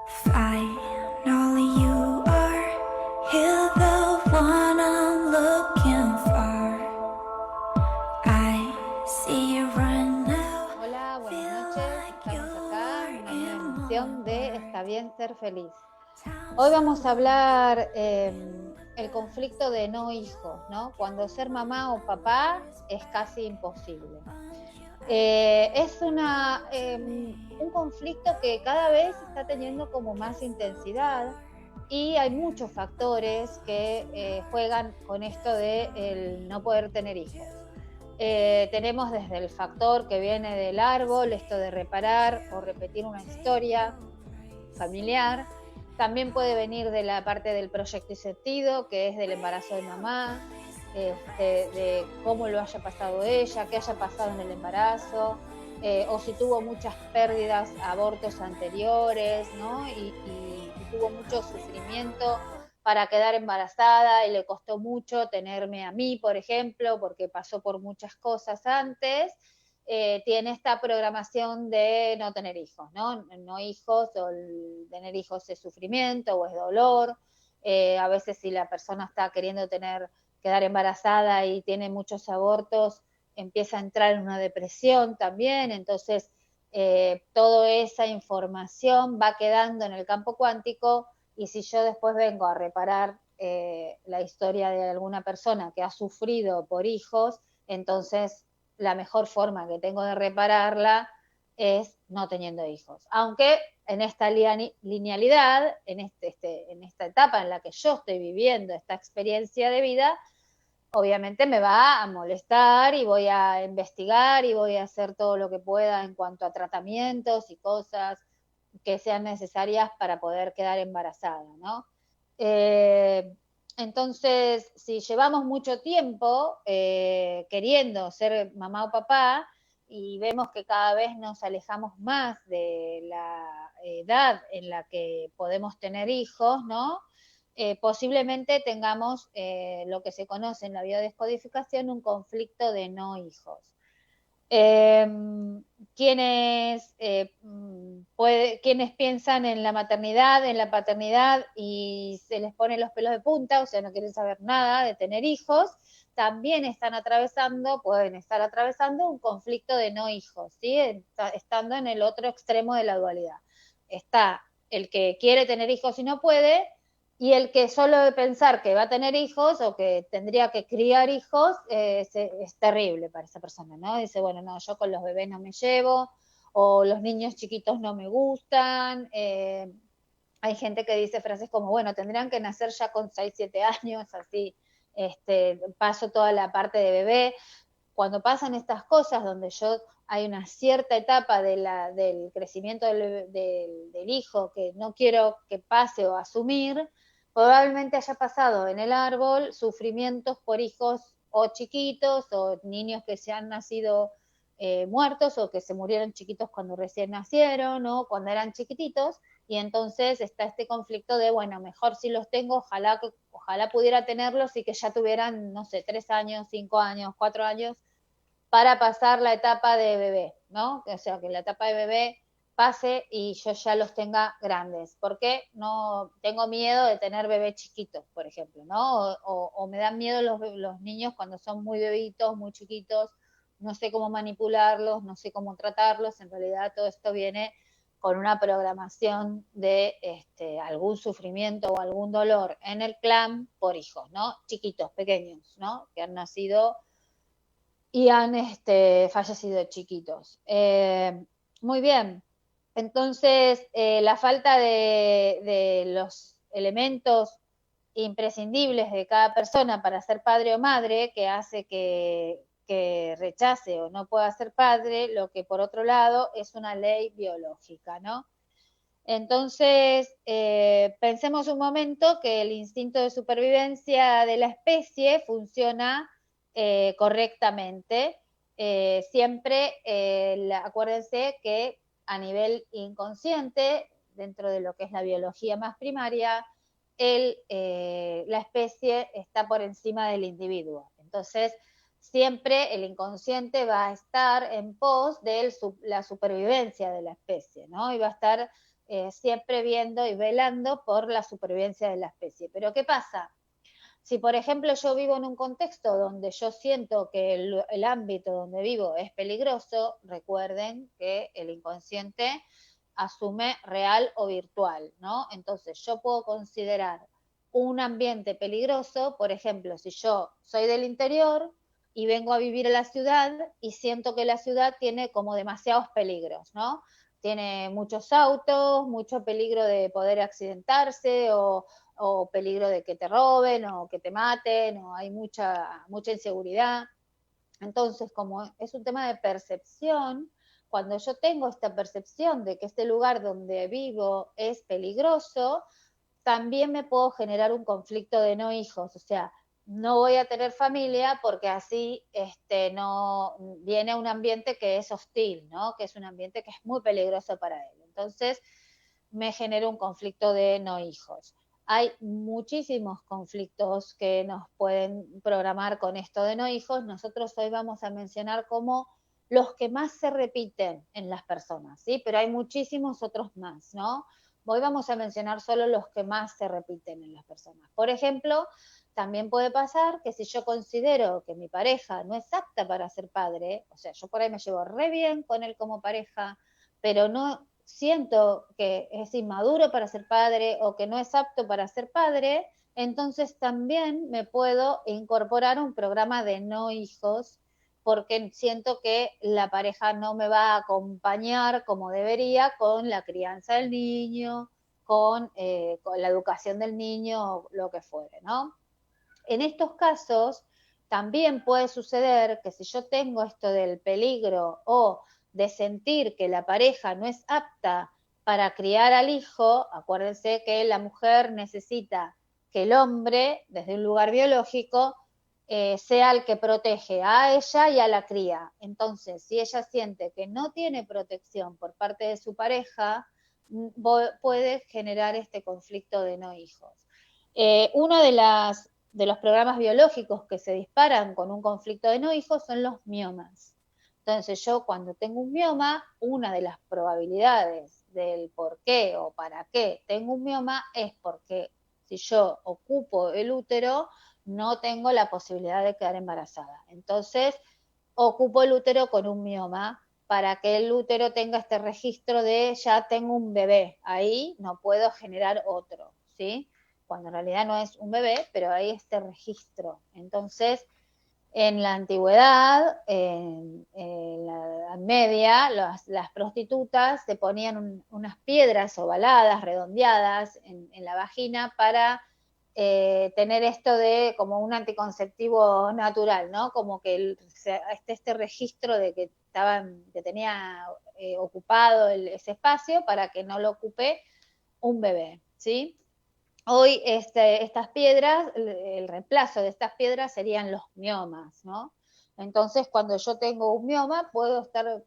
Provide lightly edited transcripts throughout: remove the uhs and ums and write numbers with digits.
Finally you are here, the one I'm looking for. I see you run now. Hola, buenas noches. Estamos acá en una nueva emisión de Está bien ser feliz. Hoy vamos a hablar el conflicto de no hijos, ¿no? Cuando ser mamá o papá es casi imposible. Es un conflicto que cada vez está teniendo como más intensidad y hay muchos factores que juegan con esto de el no poder tener hijos. Tenemos desde el factor que viene del árbol, esto de reparar o repetir una historia familiar. También puede venir de la parte del proyecto y sentido, que es del embarazo de mamá, de cómo lo haya pasado ella, qué haya pasado en el embarazo, o si tuvo muchas pérdidas, abortos anteriores, ¿no? Y tuvo mucho sufrimiento para quedar embarazada y le costó mucho tenerme a mí, por ejemplo, porque pasó por muchas cosas antes. Tiene esta programación de no tener hijos, ¿no? No hijos, o tener hijos es sufrimiento o es dolor. A veces si la persona está queriendo quedar embarazada y tiene muchos abortos, empieza a entrar en una depresión también. Entonces, toda esa información va quedando en el campo cuántico, y si yo después vengo a reparar la historia de alguna persona que ha sufrido por hijos, entonces la mejor forma que tengo de repararla es no teniendo hijos. Aunque en esta linealidad, en esta etapa en la que yo estoy viviendo esta experiencia de vida, obviamente me va a molestar y voy a investigar y voy a hacer todo lo que pueda en cuanto a tratamientos y cosas que sean necesarias para poder quedar embarazada, ¿no? Entonces, si llevamos mucho tiempo queriendo ser mamá o papá y vemos que cada vez nos alejamos más de la edad en la que podemos tener hijos, ¿no? Posiblemente tengamos lo que se conoce en la biodescodificación, un conflicto de no hijos. Quienes piensan en la maternidad, en la paternidad y se les ponen los pelos de punta, o sea, no quieren saber nada de tener hijos, también pueden estar atravesando un conflicto de no hijos, ¿sí? Estando en el otro extremo de la dualidad. Está el que quiere tener hijos y no puede, y el que solo de pensar que va a tener hijos o que tendría que criar hijos es terrible para esa persona, ¿no? Dice, bueno, no, yo con los bebés no me llevo, o los niños chiquitos no me gustan. Hay gente que dice frases como, bueno, tendrían que nacer ya con 6, 7 años, así paso toda la parte de bebé. Cuando pasan estas cosas donde hay una cierta etapa del crecimiento del hijo que no quiero que pase o asumir, probablemente haya pasado en el árbol sufrimientos por hijos o chiquitos o niños que se han nacido muertos o que se murieron chiquitos cuando recién nacieron o cuando eran chiquititos, y entonces está este conflicto de, bueno, mejor si los tengo, ojalá pudiera tenerlos y que ya tuvieran, no sé, 3 años, 5 años, 4 años, para pasar la etapa de bebé, ¿no? O sea, que la etapa de bebé pase y yo ya los tenga grandes. Porque no tengo miedo de tener bebés chiquitos, por ejemplo, ¿no? O me dan miedo los niños cuando son muy bebitos, muy chiquitos, no sé cómo manipularlos, no sé cómo tratarlos. En realidad todo esto viene con una programación de algún sufrimiento o algún dolor en el clan por hijos, ¿no? Chiquitos, pequeños, ¿no? Que han nacido y han fallecido chiquitos. Muy bien. Entonces, la falta de los elementos imprescindibles de cada persona para ser padre o madre, que hace que rechace o no pueda ser padre, lo que por otro lado es una ley biológica, ¿no? Entonces, pensemos un momento que el instinto de supervivencia de la especie funciona correctamente. Siempre, acuérdense que a nivel inconsciente, dentro de lo que es la biología más primaria, la especie está por encima del individuo. Entonces, siempre el inconsciente va a estar en pos de la supervivencia de la especie, ¿no? Y va a estar siempre viendo y velando por la supervivencia de la especie. Pero ¿qué pasa? Si, por ejemplo, yo vivo en un contexto donde yo siento que el ámbito donde vivo es peligroso, recuerden que el inconsciente asume real o virtual, ¿no? Entonces, yo puedo considerar un ambiente peligroso, por ejemplo, si yo soy del interior y vengo a vivir a la ciudad y siento que la ciudad tiene como demasiados peligros, ¿no? Tiene muchos autos, mucho peligro de poder accidentarse o peligro de que te roben o que te maten, o hay mucha inseguridad. Entonces, como es un tema de percepción, cuando yo tengo esta percepción de que este lugar donde vivo es peligroso, también me puedo generar un conflicto de no hijos, o sea, no voy a tener familia porque así no viene un ambiente que es hostil, ¿no? Que es un ambiente que es muy peligroso para él. Entonces, me genera un conflicto de no hijos. Hay muchísimos conflictos que nos pueden programar con esto de no hijos. Nosotros hoy vamos a mencionar como los que más se repiten en las personas, ¿sí? Pero hay muchísimos otros más, ¿no? Hoy vamos a mencionar solo los que más se repiten en las personas. Por ejemplo, también puede pasar que si yo considero que mi pareja no es apta para ser padre, o sea, yo por ahí me llevo re bien con él como pareja, pero no siento que es inmaduro para ser padre o que no es apto para ser padre, entonces también me puedo incorporar un programa de no hijos porque siento que la pareja no me va a acompañar como debería con la crianza del niño, con la educación del niño o lo que fuere, ¿no? En estos casos también puede suceder que si yo tengo esto del peligro o de sentir que la pareja no es apta para criar al hijo, acuérdense que la mujer necesita que el hombre, desde un lugar biológico, sea el que protege a ella y a la cría. Entonces, si ella siente que no tiene protección por parte de su pareja, puede generar este conflicto de no hijos. Uno de los programas biológicos que se disparan con un conflicto de no hijos son los miomas. Entonces yo cuando tengo un mioma, una de las probabilidades del por qué o para qué tengo un mioma es porque si yo ocupo el útero, no tengo la posibilidad de quedar embarazada. Entonces ocupo el útero con un mioma para que el útero tenga este registro de ya tengo un bebé, ahí no puedo generar otro, ¿sí? Cuando en realidad no es un bebé, pero hay este registro. Entonces, en la antigüedad, en la Edad Media, las prostitutas se ponían unas piedras ovaladas, redondeadas en la vagina para tener esto de como un anticonceptivo natural, ¿no? Como que este registro de que que tenía ocupado ese espacio para que no lo ocupe un bebé, ¿sí? Hoy estas piedras, el reemplazo de estas piedras serían los miomas, ¿no? Entonces, cuando yo tengo un mioma, puedo estar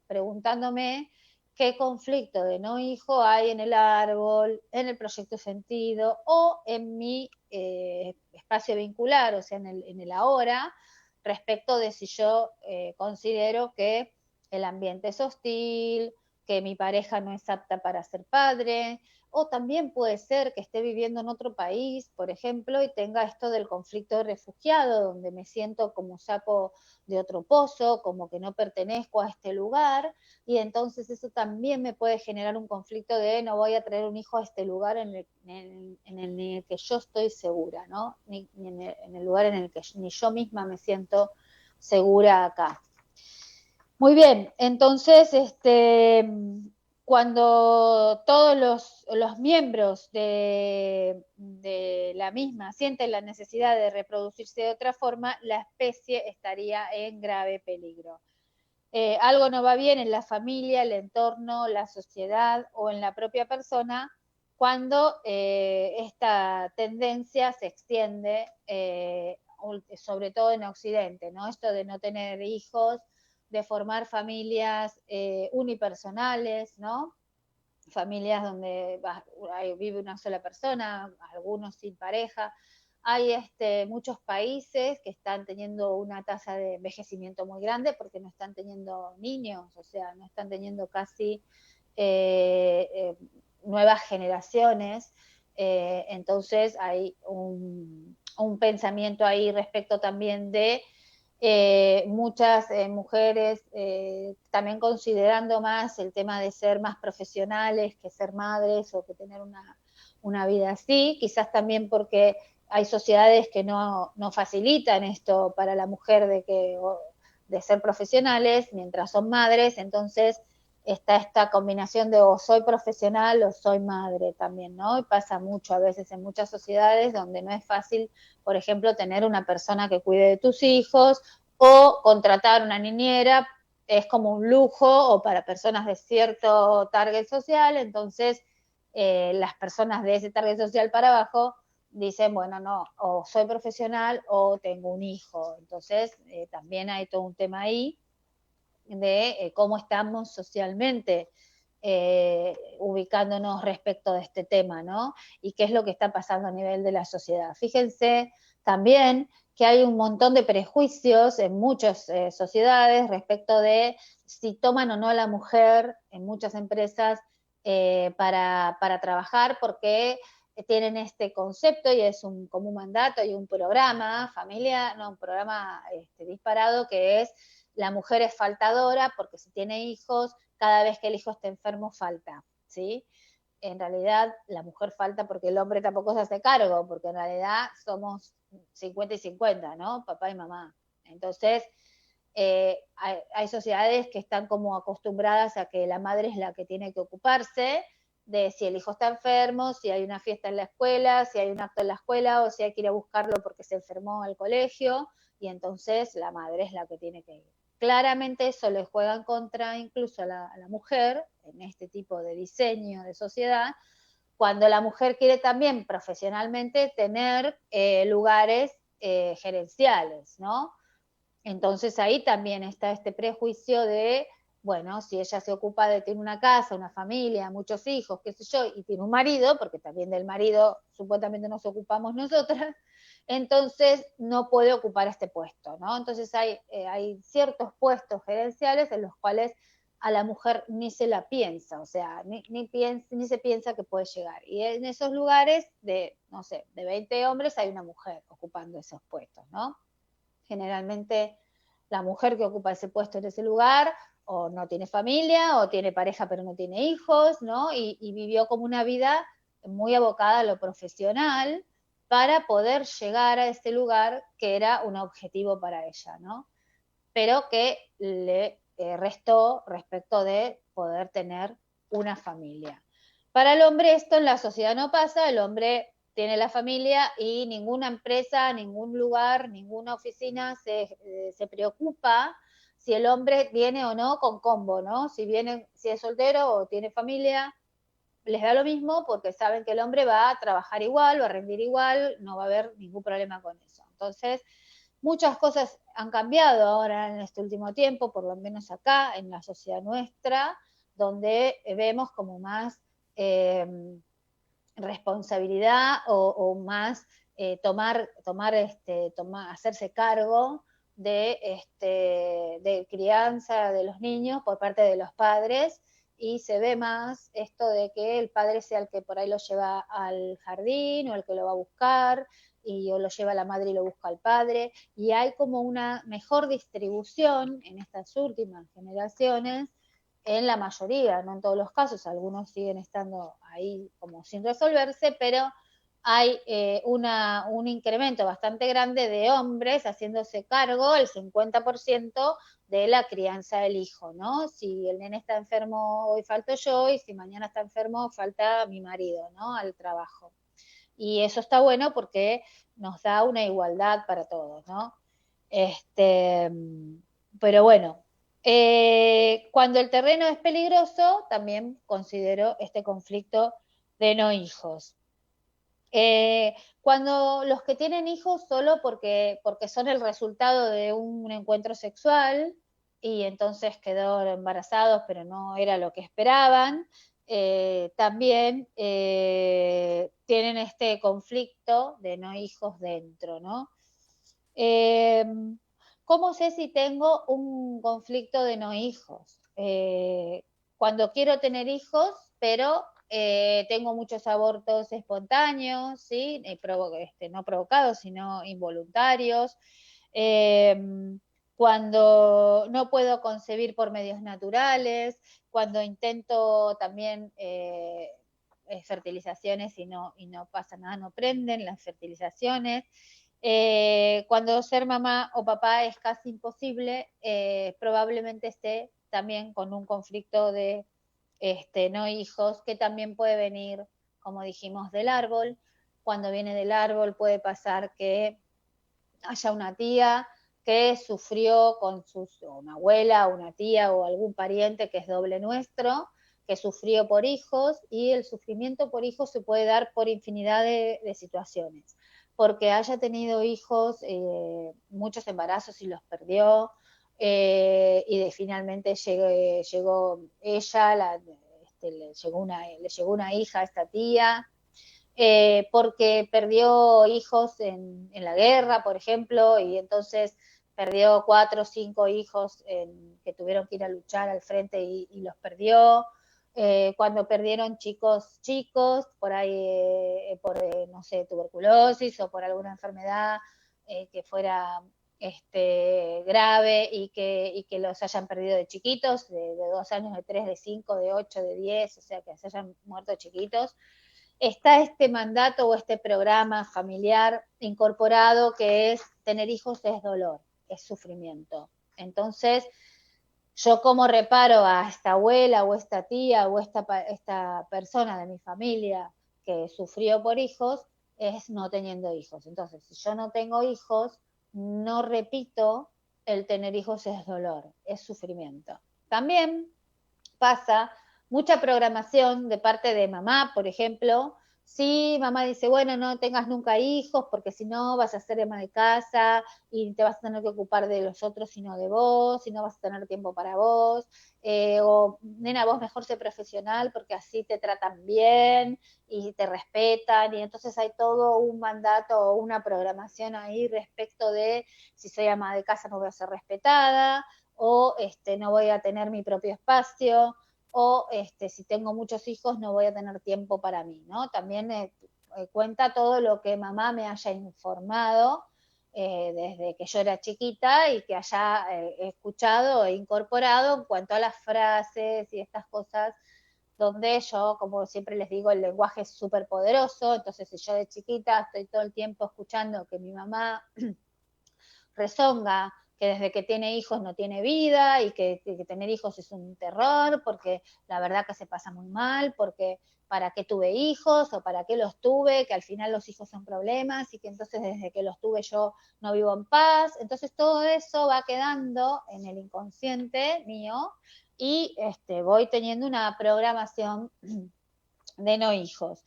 preguntándome qué conflicto de no hijo hay en el árbol, en el proyecto sentido o en mi espacio vincular, o sea, en el ahora, respecto de si yo considero que el ambiente es hostil, que mi pareja no es apta para ser padre, o también puede ser que esté viviendo en otro país, por ejemplo, y tenga esto del conflicto de refugiado, donde me siento como sapo de otro pozo, como que no pertenezco a este lugar, y entonces eso también me puede generar un conflicto de no voy a traer un hijo a este lugar en el que yo estoy segura, ¿no? Ni en el lugar en el que ni yo misma me siento segura acá. Muy bien, entonces, cuando todos los miembros de la misma sienten la necesidad de reproducirse de otra forma, la especie estaría en grave peligro. Algo no va bien en la familia, el entorno, la sociedad o en la propia persona cuando esta tendencia se extiende, sobre todo en Occidente, ¿no? Esto de no tener hijos, de formar familias unipersonales, ¿no? Familias donde vive una sola persona, algunos sin pareja. Hay muchos países que están teniendo una tasa de envejecimiento muy grande porque no están teniendo niños, o sea, no están teniendo casi nuevas generaciones. Entonces hay un pensamiento ahí respecto también de muchas mujeres también considerando más el tema de ser más profesionales que ser madres o que tener una vida así, quizás también porque hay sociedades que no facilitan esto para la mujer de ser profesionales mientras son madres, entonces está esta combinación de o soy profesional o soy madre también, ¿no? Y pasa mucho a veces en muchas sociedades donde no es fácil, por ejemplo, tener una persona que cuide de tus hijos o contratar una niñera es como un lujo o para personas de cierto target social, entonces las personas de ese target social para abajo dicen, bueno, no, o soy profesional o tengo un hijo. Entonces también hay todo un tema ahí de cómo estamos socialmente ubicándonos respecto de este tema, ¿no? Y qué es lo que está pasando a nivel de la sociedad. Fíjense también que hay un montón de prejuicios en muchas sociedades respecto de si toman o no a la mujer en muchas empresas para trabajar, porque tienen este concepto y es como un mandato y un programa familiar, no, un programa disparado que es la mujer es faltadora porque si tiene hijos, cada vez que el hijo esté enfermo falta, ¿sí? En realidad la mujer falta porque el hombre tampoco se hace cargo, porque en realidad somos 50 y 50, ¿no? Papá y mamá. Entonces, hay sociedades que están como acostumbradas a que la madre es la que tiene que ocuparse de si el hijo está enfermo, si hay una fiesta en la escuela, si hay un acto en la escuela o si hay que ir a buscarlo porque se enfermó al colegio, y entonces la madre es la que tiene que ir. Claramente eso le juega en contra incluso a la mujer en este tipo de diseño de sociedad, cuando la mujer quiere también profesionalmente tener lugares gerenciales, ¿no? Entonces ahí también está este prejuicio de, bueno, si ella se ocupa de tener una casa, una familia, muchos hijos, qué sé yo, y tiene un marido, porque también del marido supuestamente nos ocupamos nosotras, entonces no puede ocupar este puesto, ¿no? Entonces hay ciertos puestos gerenciales en los cuales a la mujer ni se la piensa, o sea, ni se piensa que puede llegar. Y en esos lugares de, no sé, de 20 hombres hay una mujer ocupando esos puestos, ¿no? Generalmente la mujer que ocupa ese puesto en ese lugar o no tiene familia o tiene pareja pero no tiene hijos, ¿no? Y vivió como una vida muy abocada a lo profesional para poder llegar a ese lugar que era un objetivo para ella, ¿no? Pero que le restó respecto de poder tener una familia. Para el hombre esto en la sociedad no pasa, el hombre tiene la familia y ninguna empresa, ningún lugar, ninguna oficina se preocupa si el hombre viene o no con combo, ¿no? Si es soltero o tiene familia, les da lo mismo porque saben que el hombre va a trabajar igual, va a rendir igual, no va a haber ningún problema con eso. Entonces, muchas cosas han cambiado ahora en este último tiempo, por lo menos acá, en la sociedad nuestra, donde vemos como más eh, responsabilidad o más hacerse cargo de crianza de los niños por parte de los padres, y se ve más esto de que el padre sea el que por ahí lo lleva al jardín o el que lo va a buscar, o lo lleva la madre y lo busca al padre, y hay como una mejor distribución en estas últimas generaciones en la mayoría, no en todos los casos, algunos siguen estando ahí como sin resolverse, pero hay un incremento bastante grande de hombres haciéndose cargo el 50% de la crianza del hijo, ¿no? Si el nene está enfermo, hoy falto yo, y si mañana está enfermo, falta mi marido, ¿no? Al trabajo. Y eso está bueno porque nos da una igualdad para todos, ¿no? Este, pero bueno, cuando el terreno es peligroso, también considero este conflicto de no hijos. Cuando los que tienen hijos solo porque son el resultado de un encuentro sexual y entonces quedaron embarazados pero no era lo que esperaban, también tienen este conflicto de no hijos dentro, ¿no? Eh, ¿Cómo sé si tengo un conflicto de no hijos? cuando quiero tener hijos, pero tengo muchos abortos espontáneos, ¿sí? No provocados, sino involuntarios. Cuando no puedo concebir por medios naturales, cuando intento también fertilizaciones y no pasa nada, no prenden las fertilizaciones. Cuando ser mamá o papá es casi imposible, probablemente esté también con un conflicto de no hijos, que también puede venir, como dijimos, del árbol. Cuando viene del árbol puede pasar que haya una tía que sufrió con una abuela, una tía o algún pariente que es doble nuestro, que sufrió por hijos, y el sufrimiento por hijos se puede dar por infinidad de situaciones, porque haya tenido hijos, muchos embarazos y los perdió, y finalmente llegó ella, le llegó una hija a esta tía, porque perdió hijos en la guerra, por ejemplo, y entonces perdió 4 o 5 hijos que tuvieron que ir a luchar al frente y los perdió. Cuando perdieron chicos, por ahí, no sé, tuberculosis o por alguna enfermedad que fuera grave y que los hayan perdido de chiquitos, de 2 años, de 3, de 5, de 8, de 10, o sea, que se hayan muerto chiquitos. Está este mandato o este programa familiar incorporado que es tener hijos es dolor, es sufrimiento. Entonces, yo como reparo a esta abuela o esta tía o esta persona de mi familia que sufrió por hijos es no teniendo hijos. Entonces, si yo no tengo hijos, no repito el tener hijos es dolor, es sufrimiento. También pasa mucha programación de parte de mamá, por ejemplo. Si mamá dice, bueno, no tengas nunca hijos porque si no vas a ser ama de casa y te vas a tener que ocupar de los otros y no de vos, y no vas a tener tiempo para vos, o nena, vos mejor sé profesional porque así te tratan bien y te respetan, y entonces hay todo un mandato o una programación ahí respecto de si soy ama de casa no voy a ser respetada, o no voy a tener mi propio espacio, o si tengo muchos hijos no voy a tener tiempo para mí, ¿no? También cuenta todo lo que mamá me haya informado desde que yo era chiquita y que haya escuchado e incorporado en cuanto a las frases y estas cosas, donde yo, como siempre les digo, el lenguaje es súper poderoso. Entonces si yo de chiquita estoy todo el tiempo escuchando que mi mamá rezonga que desde que tiene hijos no tiene vida y que tener hijos es un terror, porque la verdad que se pasa muy mal, porque para qué tuve hijos o para qué los tuve, que al final los hijos son problemas y que entonces desde que los tuve yo no vivo en paz. Entonces todo eso va quedando en el inconsciente mío y voy teniendo una programación de no hijos.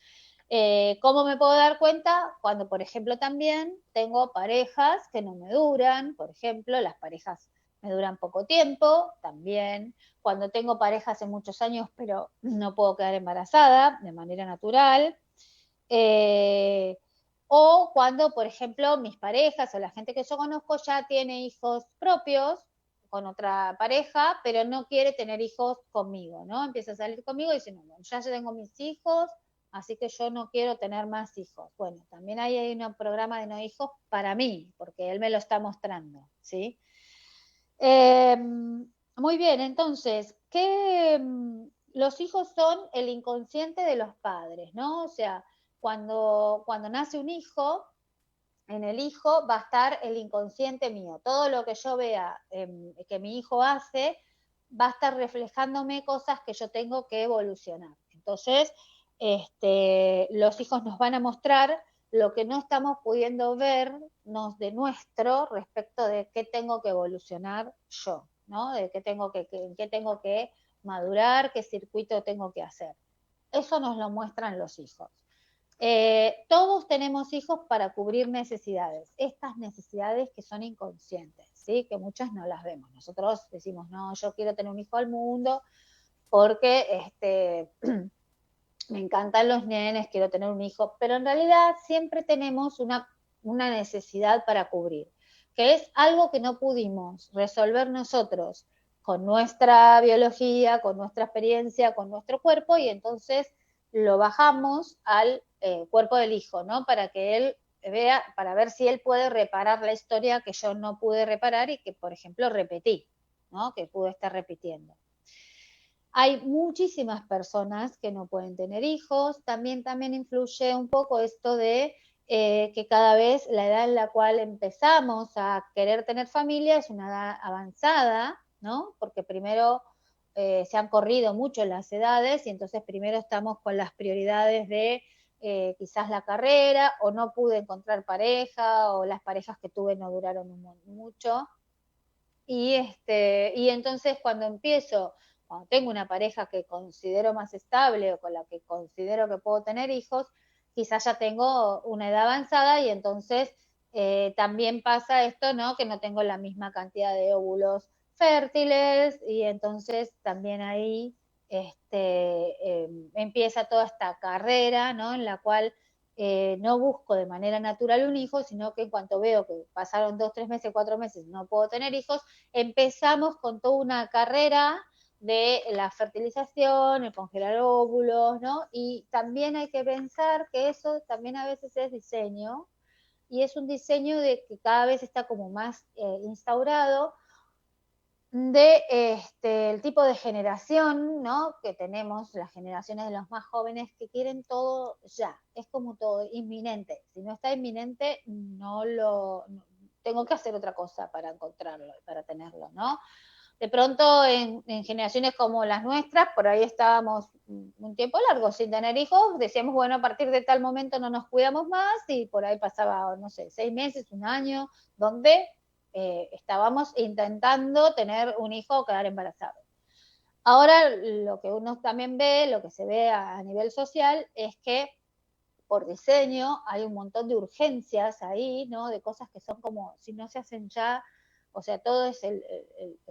¿Cómo me puedo dar cuenta? Cuando, por ejemplo, también tengo parejas que no me duran, por ejemplo, las parejas me duran poco tiempo, también. Cuando tengo pareja hace muchos años, pero no puedo quedar embarazada de manera natural. Eh, o cuando, por ejemplo, mis parejas o la gente que yo conozco ya tiene hijos propios con otra pareja, pero no quiere tener hijos conmigo, ¿no? Empieza a salir conmigo y dice, no, ya tengo mis hijos, así que yo no quiero tener más hijos. Bueno, también hay un programa de no hijos para mí, porque él me lo está mostrando, ¿sí? Muy bien, entonces, los hijos son el inconsciente de los padres, ¿no? O sea, cuando nace un hijo, en el hijo va a estar el inconsciente mío. Todo lo que yo vea que mi hijo hace va a estar reflejándome cosas que yo tengo que evolucionar. Entonces, los hijos nos van a mostrar lo que no estamos pudiendo vernos de nuestro respecto de qué tengo que evolucionar yo, ¿no? De qué tengo que madurar, qué circuito tengo que hacer. Eso nos lo muestran los hijos. Todos tenemos hijos para cubrir necesidades, estas necesidades que son inconscientes, ¿sí? Que muchas no las vemos. Nosotros decimos, no, yo quiero tener un hijo al mundo porque me encantan los nenes, quiero tener un hijo, pero en realidad siempre tenemos una necesidad para cubrir, que es algo que no pudimos resolver nosotros con nuestra biología, con nuestra experiencia, con nuestro cuerpo, y entonces lo bajamos al cuerpo del hijo, ¿no? Para que él vea, para ver si él puede reparar la historia que yo no pude reparar y que, por ejemplo, repetí, ¿no? Que pude estar repitiendo. Hay muchísimas personas que no pueden tener hijos, también influye un poco esto de que cada vez la edad en la cual empezamos a querer tener familia es una edad avanzada, ¿no? Porque primero se han corrido mucho las edades y entonces primero estamos con las prioridades de quizás la carrera, o no pude encontrar pareja, o las parejas que tuve no duraron mucho. Y entonces cuando tengo una pareja que considero más estable o con la que considero que puedo tener hijos, quizás ya tengo una edad avanzada y entonces también pasa esto, ¿no? Que no tengo la misma cantidad de óvulos fértiles y entonces también ahí empieza toda esta carrera, ¿no? En la cual no busco de manera natural un hijo, sino que en cuanto veo que pasaron 2, 3 meses, 4 meses, no puedo tener hijos, empezamos con toda una carrera de la fertilización, el congelar óvulos, ¿no? Y también hay que pensar que eso también a veces es diseño, y es un diseño de que cada vez está como más instaurado de el tipo de generación, ¿no? Que tenemos, las generaciones de los más jóvenes que quieren todo ya, es como todo inminente. Si no está inminente, tengo que hacer otra cosa para encontrarlo, para tenerlo, ¿no? De pronto en generaciones como las nuestras, por ahí estábamos un tiempo largo sin tener hijos, decíamos, bueno, a partir de tal momento no nos cuidamos más, y por ahí pasaba, no sé, 6 meses, un año, donde estábamos intentando tener un hijo o quedar embarazado. Ahora lo que uno también ve, lo que se ve a nivel social, es que por diseño hay un montón de urgencias ahí, ¿no? De cosas que son como, si no se hacen ya, o sea, todo es el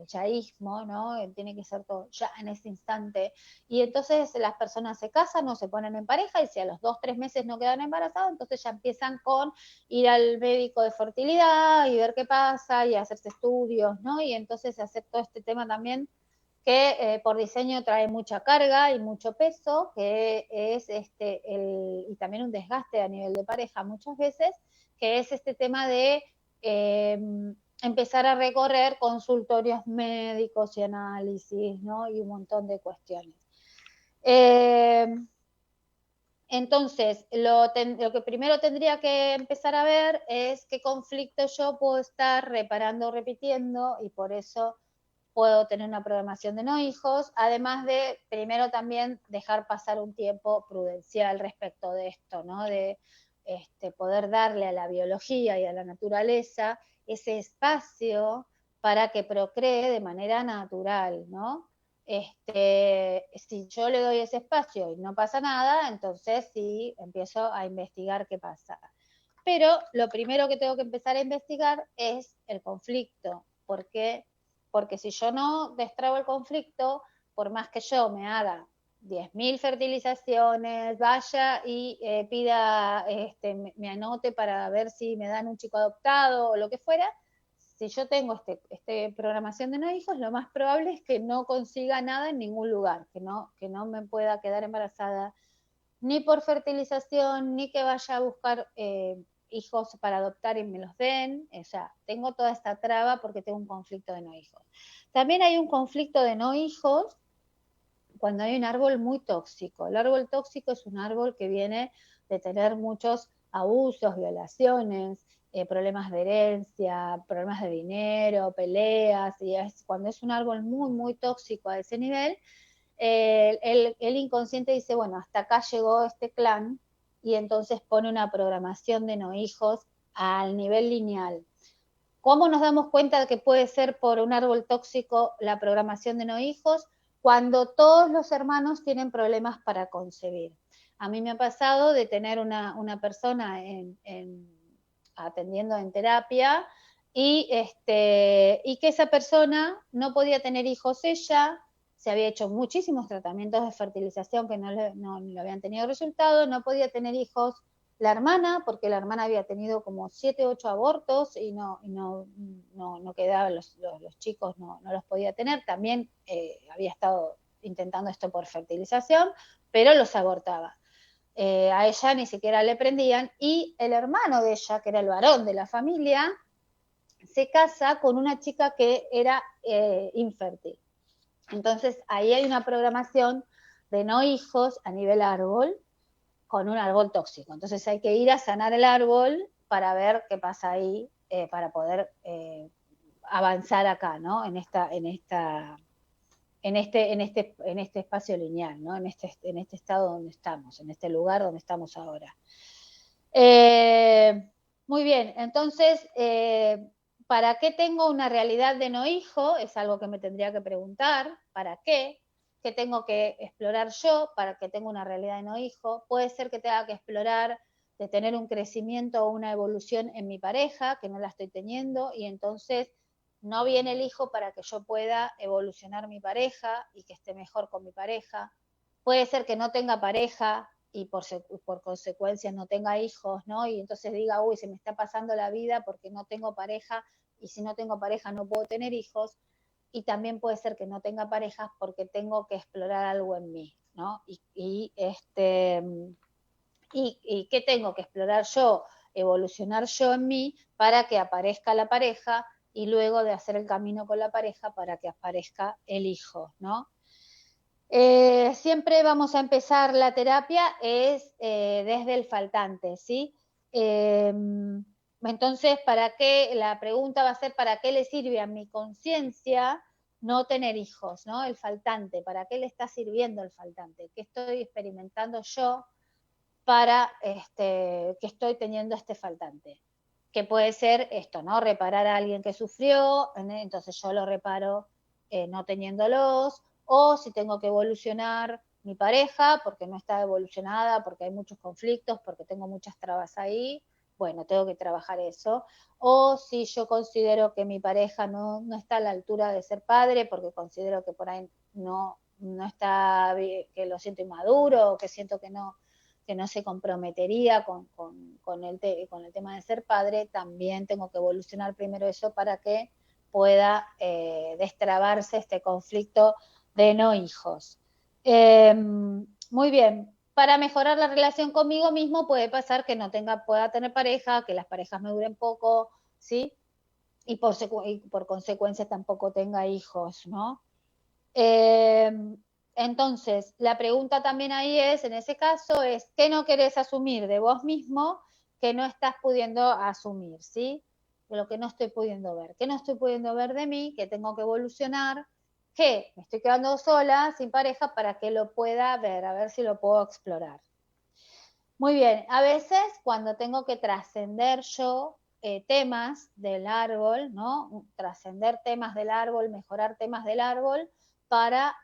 yaísmo, ¿no? Tiene que ser todo ya en ese instante. Y entonces las personas se casan o se ponen en pareja, y si a los 2, 3 meses no quedan embarazados, entonces ya empiezan con ir al médico de fertilidad y ver qué pasa y hacerse estudios, ¿no? Y entonces hacer todo este tema también que por diseño trae mucha carga y mucho peso, que es y también un desgaste a nivel de pareja muchas veces, que es este tema de empezar a recorrer consultorios médicos y análisis, ¿no? Y un montón de cuestiones. Entonces, lo que primero tendría que empezar a ver es qué conflicto yo puedo estar reparando o repitiendo, y por eso puedo tener una programación de no hijos, además de primero también dejar pasar un tiempo prudencial respecto de esto, ¿no? De poder darle a la biología y a la naturaleza ese espacio para que procree de manera natural, ¿no? Si yo le doy ese espacio y no pasa nada, entonces sí empiezo a investigar qué pasa. Pero lo primero que tengo que empezar a investigar es el conflicto. ¿Por qué? Porque si yo no destrabo el conflicto, por más que yo me haga 10.000 fertilizaciones, vaya y pida, me anote para ver si me dan un chico adoptado o lo que fuera, si yo tengo programación de no hijos, lo más probable es que no consiga nada en ningún lugar, que no me pueda quedar embarazada ni por fertilización, ni que vaya a buscar hijos para adoptar y me los den. O sea, tengo toda esta traba porque tengo un conflicto de no hijos. También hay un conflicto de no hijos cuando hay un árbol muy tóxico. El árbol tóxico es un árbol que viene de tener muchos abusos, violaciones, problemas de herencia, problemas de dinero, peleas, y cuando es un árbol muy, muy tóxico a ese nivel, el inconsciente dice, bueno, hasta acá llegó este clan, y entonces pone una programación de no hijos al nivel lineal. ¿Cómo nos damos cuenta de que puede ser por un árbol tóxico la programación de no hijos? Cuando todos los hermanos tienen problemas para concebir. A mí me ha pasado de tener una persona atendiendo en terapia y que esa persona no podía tener hijos ella, se había hecho muchísimos tratamientos de fertilización que no le habían tenido resultado, no podía tener hijos la hermana, porque la hermana había tenido como 7, 8 abortos y no quedaban, los chicos no los podía tener, también había estado intentando esto por fertilización, pero los abortaba. A ella ni siquiera le prendían, y el hermano de ella, que era el varón de la familia, se casa con una chica que era infértil. Entonces ahí hay una programación de no hijos a nivel árbol, con un árbol tóxico. Entonces hay que ir a sanar el árbol para ver qué pasa ahí, para poder avanzar acá, ¿no? En este espacio lineal, ¿no? En este estado donde estamos, en este lugar donde estamos ahora. Muy bien, entonces, ¿para qué tengo una realidad de no hijo? Es algo que me tendría que preguntar. ¿Para qué? ¿Qué tengo que explorar yo para que tenga una realidad de no hijo? Puede ser que tenga que explorar de tener un crecimiento o una evolución en mi pareja, que no la estoy teniendo, y entonces no viene el hijo para que yo pueda evolucionar mi pareja y que esté mejor con mi pareja. Puede ser que no tenga pareja y por consecuencia no tenga hijos, ¿no? Y entonces diga, uy, se me está pasando la vida porque no tengo pareja, y si no tengo pareja no puedo tener hijos. Y también puede ser que no tenga parejas porque tengo que explorar algo en mí, ¿no? ¿Y qué tengo que explorar yo, evolucionar yo en mí para que aparezca la pareja, y luego de hacer el camino con la pareja para que aparezca el hijo, ¿no? Siempre vamos a empezar la terapia desde el faltante, ¿sí? Entonces, la pregunta va a ser, ¿para qué le sirve a mi conciencia no tener hijos, ¿no? El faltante, ¿para qué le está sirviendo el faltante? ¿Qué estoy experimentando yo para que estoy teniendo este faltante? Que puede ser esto, ¿no? Reparar a alguien que sufrió, entonces yo lo reparo no teniéndolos, o si tengo que evolucionar mi pareja porque no está evolucionada, porque hay muchos conflictos, porque tengo muchas trabas ahí, bueno, tengo que trabajar eso. O si yo considero que mi pareja no está a la altura de ser padre, porque considero que por ahí no está, que lo siento inmaduro, o que siento que no se comprometería con el tema de ser padre, también tengo que evolucionar primero eso para que pueda destrabarse este conflicto de no hijos. Muy bien. Para mejorar la relación conmigo mismo puede pasar que no pueda tener pareja, que las parejas me duren poco, ¿sí? Y por consecuencia tampoco tenga hijos, ¿no? Entonces, la pregunta también ahí es, en ese caso, es ¿qué no querés asumir de vos mismo que no estás pudiendo asumir, ¿sí? Lo que no estoy pudiendo ver. ¿Qué no estoy pudiendo ver de mí? Que tengo que evolucionar, que me estoy quedando sola, sin pareja, para que lo pueda ver, a ver si lo puedo explorar. Muy bien, a veces cuando tengo que trascender yo temas del árbol, ¿no? Trascender temas del árbol, mejorar temas del árbol, para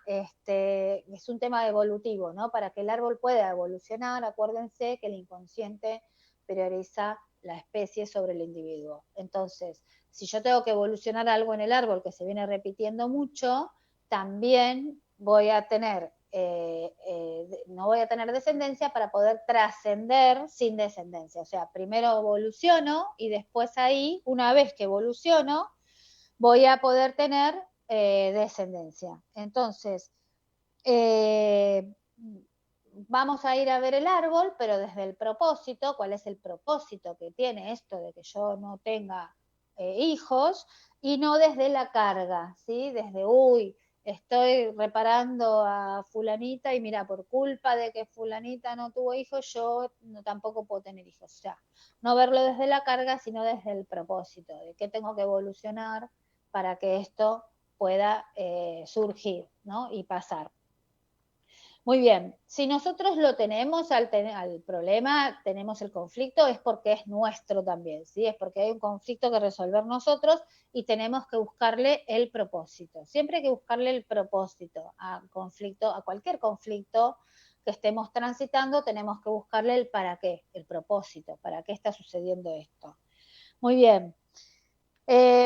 es un tema evolutivo, ¿no? Para que el árbol pueda evolucionar, acuérdense que el inconsciente prioriza la especie sobre el individuo. Entonces, si yo tengo que evolucionar algo en el árbol que se viene repitiendo mucho, también voy a tener no voy a tener descendencia para poder trascender sin descendencia. O sea, primero evoluciono y después ahí, una vez que evoluciono, voy a poder tener descendencia. Entonces, vamos a ir a ver el árbol, pero desde el propósito. ¿Cuál es el propósito que tiene esto de que yo no tenga hijos? Y no desde la carga, ¿sí? Desde, estoy reparando a fulanita y mira, por culpa de que fulanita no tuvo hijos, yo tampoco puedo tener hijos. O sea, no verlo desde la carga, sino desde el propósito, de qué tengo que evolucionar para que esto pueda surgir, ¿no? Y pasar. Muy bien, si nosotros lo tenemos al problema, tenemos el conflicto, es porque es nuestro también, ¿sí? Es porque hay un conflicto que resolver nosotros y tenemos que buscarle el propósito. Siempre hay que buscarle el propósito a cualquier conflicto que estemos transitando, tenemos que buscarle el para qué, el propósito, para qué está sucediendo esto. Muy bien.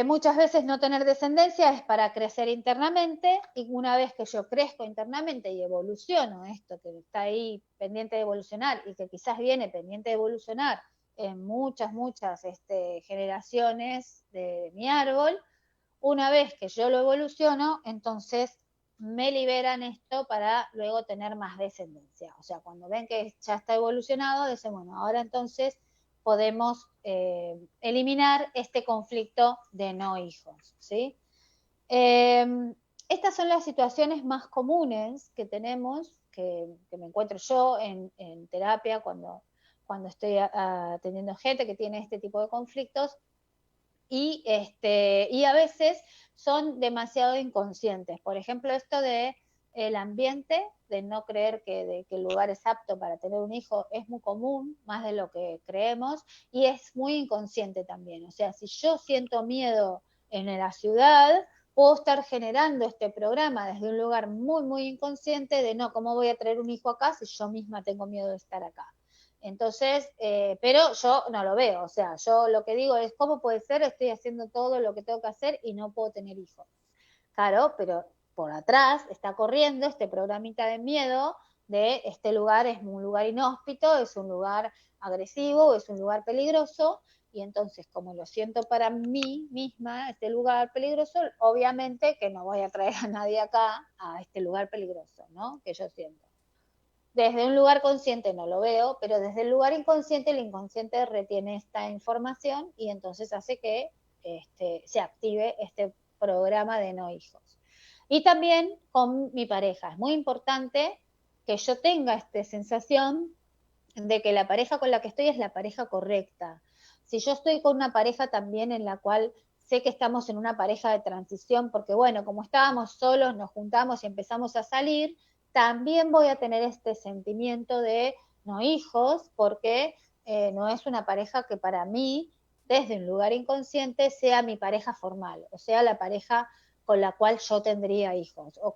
Muchas veces no tener descendencia es para crecer internamente, y una vez que yo crezco internamente y evoluciono, esto que está ahí pendiente de evolucionar y que quizás viene pendiente de evolucionar en muchas generaciones de mi árbol, una vez que yo lo evoluciono, entonces me liberan esto para luego tener más descendencia. O sea, cuando ven que ya está evolucionado, dicen, bueno, ahora entonces podemos eliminar este conflicto de no hijos, ¿sí? Estas son las situaciones más comunes que tenemos, que me encuentro yo en terapia cuando estoy atendiendo gente que tiene este tipo de conflictos, y a veces son demasiado inconscientes. Por ejemplo, esto de el ambiente, de no creer que el lugar es apto para tener un hijo, es muy común, más de lo que creemos, y es muy inconsciente también. O sea, si yo siento miedo en la ciudad, puedo estar generando este programa desde un lugar muy, muy inconsciente de no, ¿cómo voy a traer un hijo acá si yo misma tengo miedo de estar acá? Entonces, pero yo no lo veo, o sea, yo lo que digo es, ¿cómo puede ser? Estoy haciendo todo lo que tengo que hacer y no puedo tener hijos. Claro, pero por atrás está corriendo este programita de miedo de este lugar es un lugar inhóspito, es un lugar agresivo, es un lugar peligroso, y entonces como lo siento para mí misma, este lugar peligroso, obviamente que no voy a traer a nadie acá a este lugar peligroso, ¿no? Que yo siento. Desde un lugar consciente no lo veo, pero desde el lugar inconsciente, el inconsciente retiene esta información y entonces hace que se active este programa de no hijos. Y también con mi pareja. Es muy importante que yo tenga esta sensación de que la pareja con la que estoy es la pareja correcta. Si yo estoy con una pareja también en la cual sé que estamos en una pareja de transición, porque bueno, como estábamos solos, nos juntamos y empezamos a salir, también voy a tener este sentimiento de no hijos, porque no es una pareja que para mí, desde un lugar inconsciente, sea mi pareja formal, o sea, la pareja con la cual yo tendría hijos, o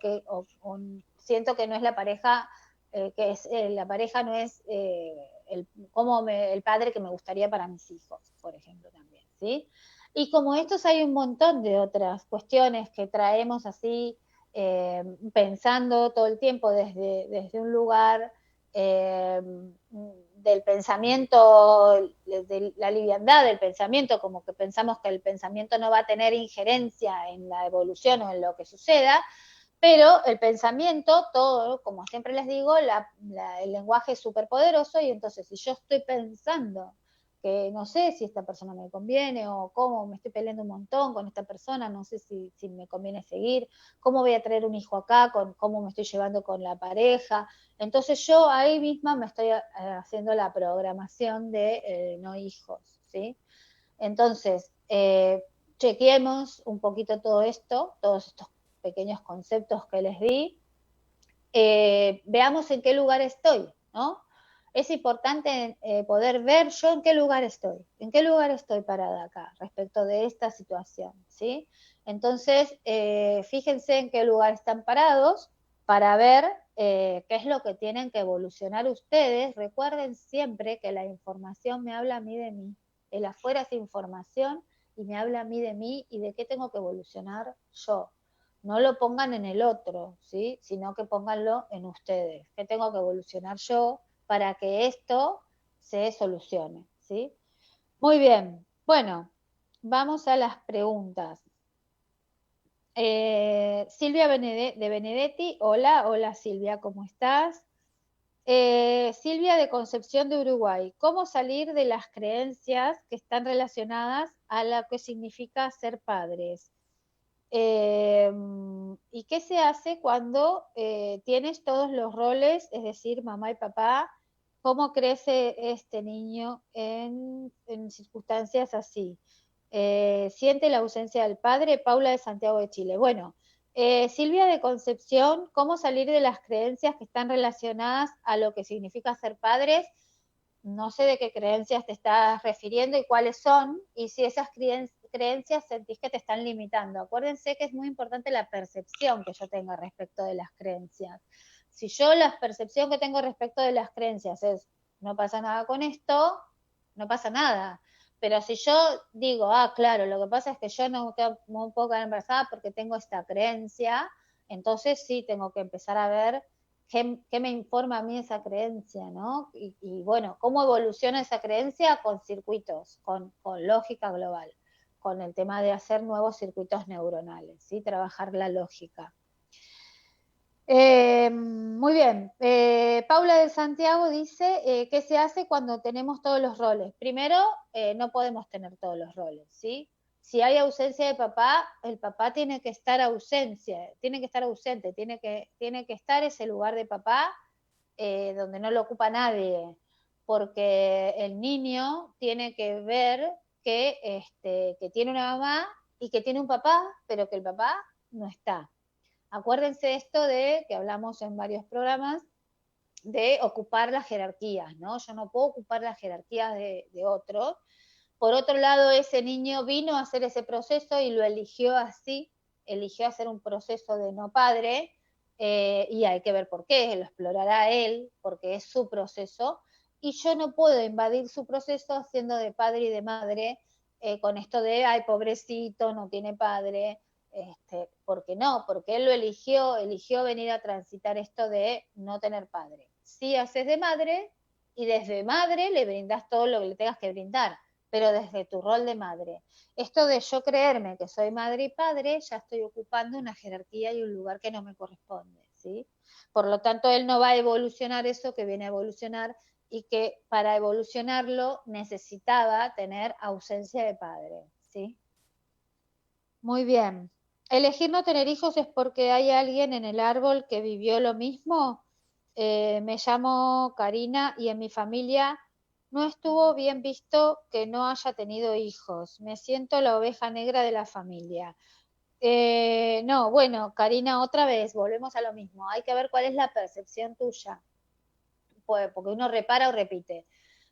siento que no es la pareja que es la pareja no es el padre que me gustaría para mis hijos, por ejemplo, también, ¿sí? Y como estos hay un montón de otras cuestiones que traemos así, pensando todo el tiempo desde un lugar eh, del pensamiento, de la liviandad del pensamiento, como que pensamos que el pensamiento no va a tener injerencia en la evolución o en lo que suceda, pero el pensamiento, todo, como siempre les digo, el lenguaje es súper poderoso, y entonces si yo estoy pensando que no sé si esta persona me conviene o cómo me estoy peleando un montón con esta persona, no sé si me conviene seguir, cómo voy a traer un hijo acá, cómo me estoy llevando con la pareja, entonces yo ahí misma me estoy haciendo la programación de no hijos, ¿sí? Entonces, chequeemos un poquito todo esto, todos estos pequeños conceptos que les di, veamos en qué lugar estoy, ¿no? Es importante poder ver yo en qué lugar estoy parada acá respecto de esta situación, ¿sí? Entonces, fíjense en qué lugar están parados para ver qué es lo que tienen que evolucionar ustedes. Recuerden siempre que la información me habla a mí de mí, el afuera es información y me habla a mí de mí y de qué tengo que evolucionar yo. No lo pongan en el otro, ¿sí? Sino que pónganlo en ustedes. ¿Qué tengo que evolucionar yo para que esto se solucione, ¿sí? Muy bien. Bueno, vamos a las preguntas. Silvia de Benedetti, hola Silvia, ¿cómo estás? Silvia de Concepción de Uruguay, ¿cómo salir de las creencias que están relacionadas a lo que significa ser padres? ¿Y qué se hace cuando tienes todos los roles, es decir, mamá y papá? ¿Cómo crece este niño en circunstancias así? Siente la ausencia del padre. Paula de Santiago de Chile. Bueno, Silvia de Concepción, ¿cómo salir de las creencias que están relacionadas a lo que significa ser padres? No sé de qué creencias te estás refiriendo y cuáles son, y si esas creencias sentís que te están limitando. Acuérdense que es muy importante la percepción que yo tenga respecto de las creencias. Si yo la percepción que tengo respecto de las creencias es no pasa nada con esto, no pasa nada. Pero si yo digo, claro, lo que pasa es que yo no puedo quedar embarazada porque tengo esta creencia, entonces sí tengo que empezar a ver qué me informa a mí esa creencia, ¿no? Y bueno, ¿cómo evoluciona esa creencia? Con circuitos, con lógica global, con el tema de hacer nuevos circuitos neuronales, ¿sí? Trabajar la lógica. Muy bien. Paula de Santiago dice, ¿qué se hace cuando tenemos todos los roles? Primero, no podemos tener todos los roles, ¿sí? Si hay ausencia de papá, el papá tiene que estar ausente, tiene que estar ese lugar de papá donde no lo ocupa nadie, porque el niño tiene que ver que tiene una mamá y que tiene un papá, pero que el papá no está. Acuérdense esto de que hablamos en varios programas de ocupar las jerarquías, ¿no? Yo no puedo ocupar las jerarquías de otro. Por otro lado, ese niño vino a hacer ese proceso y lo eligió así, eligió hacer un proceso de no padre, y hay que ver por qué, lo explorará él, porque es su proceso, y yo no puedo invadir su proceso haciendo de padre y de madre, con esto de, ay, pobrecito, no tiene padre, porque no, porque él lo eligió venir a transitar esto de no tener padre. Sí haces de madre, y desde madre le brindas todo lo que le tengas que brindar, pero desde tu rol de madre. Esto de yo creerme que soy madre y padre, ya estoy ocupando una jerarquía y un lugar que no me corresponde, ¿sí? Por lo tanto, él no va a evolucionar eso que viene a evolucionar, y que para evolucionarlo necesitaba tener ausencia de padre, ¿sí? Muy bien. ¿Elegir no tener hijos es porque hay alguien en el árbol que vivió lo mismo? Me llamo Karina y en mi familia no estuvo bien visto que no haya tenido hijos. Me siento la oveja negra de la familia. No, bueno, Karina, otra vez, volvemos a lo mismo. Hay que ver cuál es la percepción tuya, porque uno repara o repite.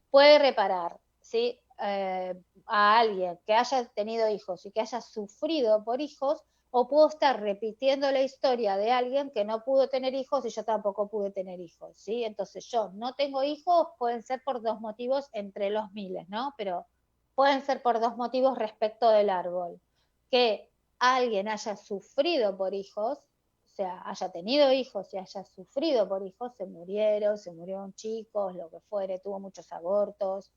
Puede reparar, ¿sí? A alguien que haya tenido hijos y que haya sufrido por hijos, o puedo estar repitiendo la historia de alguien que no pudo tener hijos y yo tampoco pude tener hijos, ¿sí? Entonces yo no tengo hijos, pueden ser por dos motivos entre los miles, ¿no? Pero pueden ser por dos motivos respecto del árbol. Que alguien haya sufrido por hijos, o sea, haya tenido hijos y haya sufrido por hijos, se murieron chicos, lo que fuere, tuvo muchos abortos,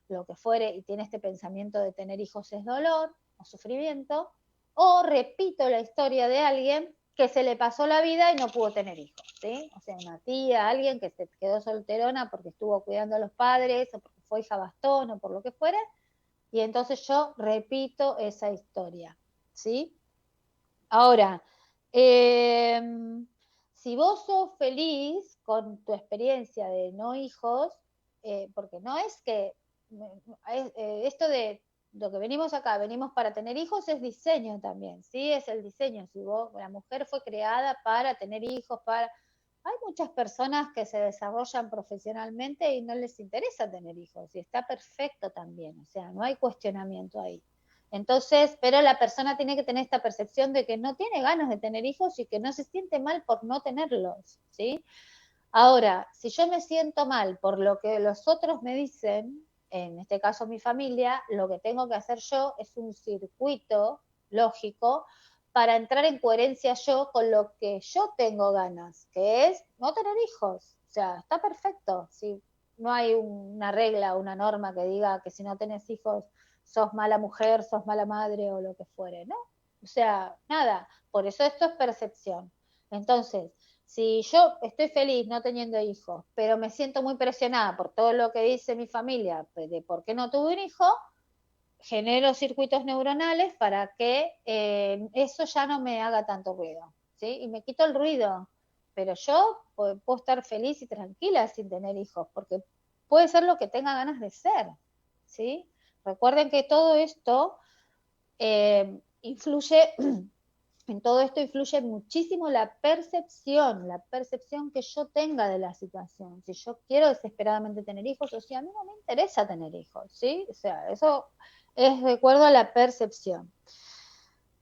lo que fuere, y tiene este pensamiento de tener hijos es dolor o sufrimiento, o repito la historia de alguien que se le pasó la vida y no pudo tener hijos, ¿sí? O sea, una tía, alguien que se quedó solterona porque estuvo cuidando a los padres, o porque fue hija bastón, o por lo que fuere, y entonces yo repito esa historia, ¿sí? Ahora, eh, si vos sos feliz con tu experiencia de no hijos, porque no es que esto de lo que venimos acá, venimos para tener hijos, es diseño también, ¿sí? Es el diseño. Si vos, la mujer fue creada para tener hijos, Hay muchas personas que se desarrollan profesionalmente y no les interesa tener hijos, y está perfecto también, o sea, no hay cuestionamiento ahí. Entonces, pero la persona tiene que tener esta percepción de que no tiene ganas de tener hijos y que no se siente mal por no tenerlos, ¿sí? Ahora, si yo me siento mal por lo que los otros me dicen, en este caso mi familia, lo que tengo que hacer yo es un circuito lógico para entrar en coherencia yo con lo que yo tengo ganas, que es no tener hijos. O sea, está perfecto. Si no hay una regla, una norma que diga que si no tenés hijos sos mala mujer, sos mala madre o lo que fuere, ¿no? O sea, nada. Por eso esto es percepción. Entonces, si yo estoy feliz no teniendo hijos, pero me siento muy presionada por todo lo que dice mi familia de por qué no tuve un hijo, genero circuitos neuronales para que eso ya no me haga tanto ruido, ¿sí? Y me quito el ruido, pero yo puedo estar feliz y tranquila sin tener hijos, porque puede ser lo que tenga ganas de ser, ¿sí? Recuerden que todo esto influye en todo esto influye muchísimo la percepción que yo tenga de la situación. Si yo quiero desesperadamente tener hijos, o si a mí no me interesa tener hijos, ¿sí? O sea, eso es de acuerdo a la percepción.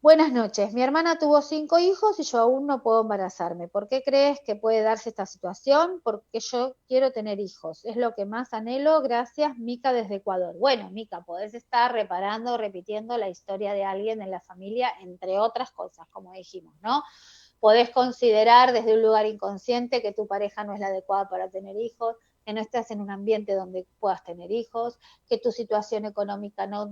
Buenas noches. Mi hermana tuvo 5 hijos y yo aún no puedo embarazarme. ¿Por qué crees que puede darse esta situación? Porque yo quiero tener hijos. Es lo que más anhelo. Gracias, Mica, desde Ecuador. Bueno, Mica, podés estar reparando, repitiendo la historia de alguien en la familia, entre otras cosas, como dijimos, ¿no? Podés considerar desde un lugar inconsciente que tu pareja no es la adecuada para tener hijos, que no estás en un ambiente donde puedas tener hijos, que tu situación económica no,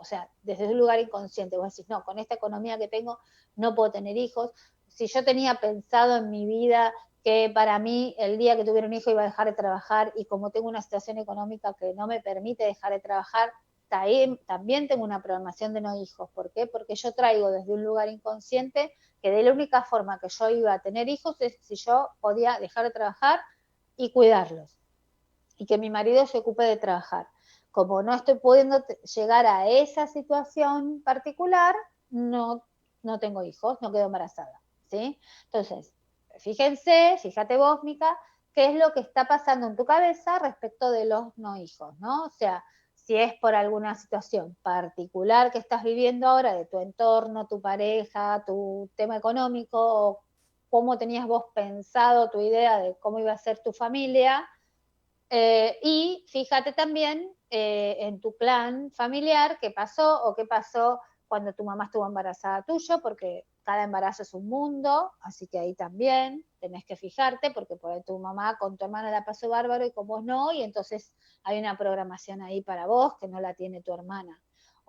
o sea, desde un lugar inconsciente, vos decís, no, con esta economía que tengo no puedo tener hijos. Si yo tenía pensado en mi vida que para mí el día que tuviera un hijo iba a dejar de trabajar y como tengo una situación económica que no me permite dejar de trabajar, también tengo una programación de no hijos. ¿Por qué? Porque yo traigo desde un lugar inconsciente que de la única forma que yo iba a tener hijos es si yo podía dejar de trabajar y cuidarlos y que mi marido se ocupe de trabajar. Como no estoy pudiendo llegar a esa situación particular, no tengo hijos, no quedo embarazada, ¿sí? Entonces, fíjate vos, Mica, qué es lo que está pasando en tu cabeza respecto de los no hijos, ¿no? O sea, si es por alguna situación particular que estás viviendo ahora de tu entorno, tu pareja, tu tema económico, o cómo tenías vos pensado tu idea de cómo iba a ser tu familia, y fíjate también en tu plan familiar qué pasó o qué pasó cuando tu mamá estuvo embarazada tuyo, porque cada embarazo es un mundo, así que ahí también tenés que fijarte, porque por ahí tu mamá con tu hermana la pasó bárbaro y con vos no, y entonces hay una programación ahí para vos que no la tiene tu hermana.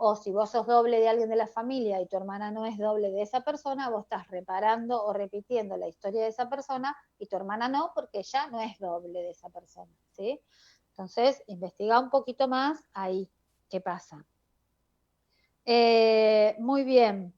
O si vos sos doble de alguien de la familia y tu hermana no es doble de esa persona, vos estás reparando o repitiendo la historia de esa persona y tu hermana no, porque ella no es doble de esa persona, ¿sí? Entonces, investiga un poquito más ahí, qué pasa. Muy bien.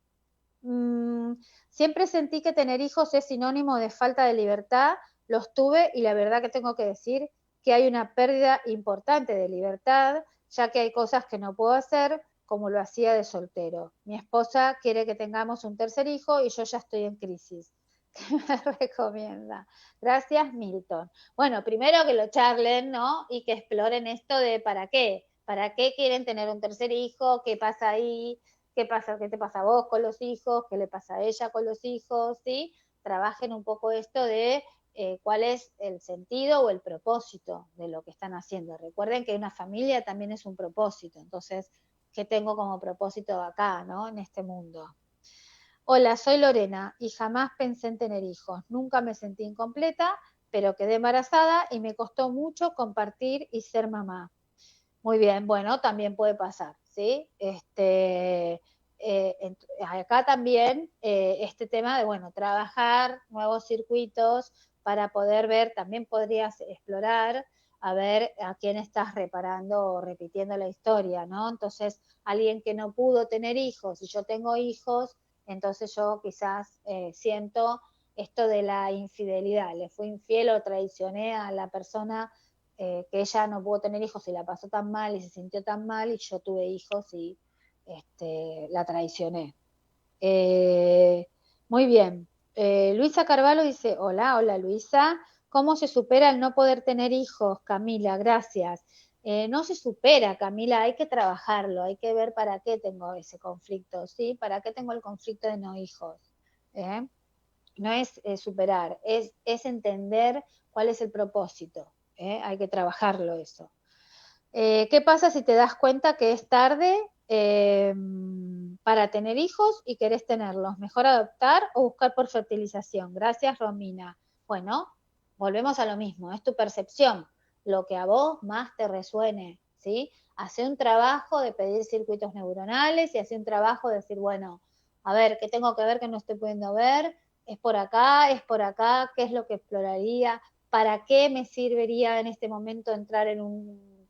Mm, siempre sentí que tener hijos es sinónimo de falta de libertad. Los tuve y la verdad que tengo que decir que hay una pérdida importante de libertad, ya que hay cosas que no puedo hacer como lo hacía de soltero. Mi esposa quiere que tengamos un tercer hijo y yo ya estoy en crisis. ¿Qué me recomienda? Gracias, Milton. Bueno, primero que lo charlen, ¿no? Y que exploren esto de para qué quieren tener un tercer hijo, qué pasa ahí, qué pasa, qué te pasa a vos con los hijos, qué le pasa a ella con los hijos, ¿sí? Trabajen un poco esto de cuál es el sentido o el propósito de lo que están haciendo. Recuerden que una familia también es un propósito, entonces, ¿qué tengo como propósito acá, ¿no? En este mundo. Hola, soy Lorena y jamás pensé en tener hijos. Nunca me sentí incompleta, pero quedé embarazada y me costó mucho compartir y ser mamá. Muy bien, bueno, también puede pasar, ¿sí? Acá también este tema de, bueno, trabajar nuevos circuitos para poder ver, también podrías explorar a ver a quién estás reparando o repitiendo la historia, ¿no? Entonces, alguien que no pudo tener hijos y yo tengo hijos, entonces yo quizás siento esto de la infidelidad, le fui infiel o traicioné a la persona que ella no pudo tener hijos y la pasó tan mal y se sintió tan mal y yo tuve hijos y la traicioné. Eh, muy bien. Luisa Carvalho dice, hola Luisa, ¿cómo se supera el no poder tener hijos? Camila, gracias. No se supera, Camila, hay que trabajarlo, hay que ver para qué tengo ese conflicto, ¿sí? ¿Para qué tengo el conflicto de no hijos? ¿Eh? No es superar, es entender cuál es el propósito. Hay que trabajarlo eso. ¿Qué pasa si te das cuenta que es tarde para tener hijos y querés tenerlos? ¿Mejor adoptar o buscar por fertilización? Gracias, Romina. Bueno, volvemos a lo mismo, es tu percepción, lo que a vos más te resuene, ¿sí? Hace un trabajo de pedir circuitos neuronales y hace un trabajo de decir, bueno, a ver, ¿qué tengo que ver que no estoy pudiendo ver? Es por acá, ¿qué es lo que exploraría? ¿Para qué me serviría en este momento entrar en un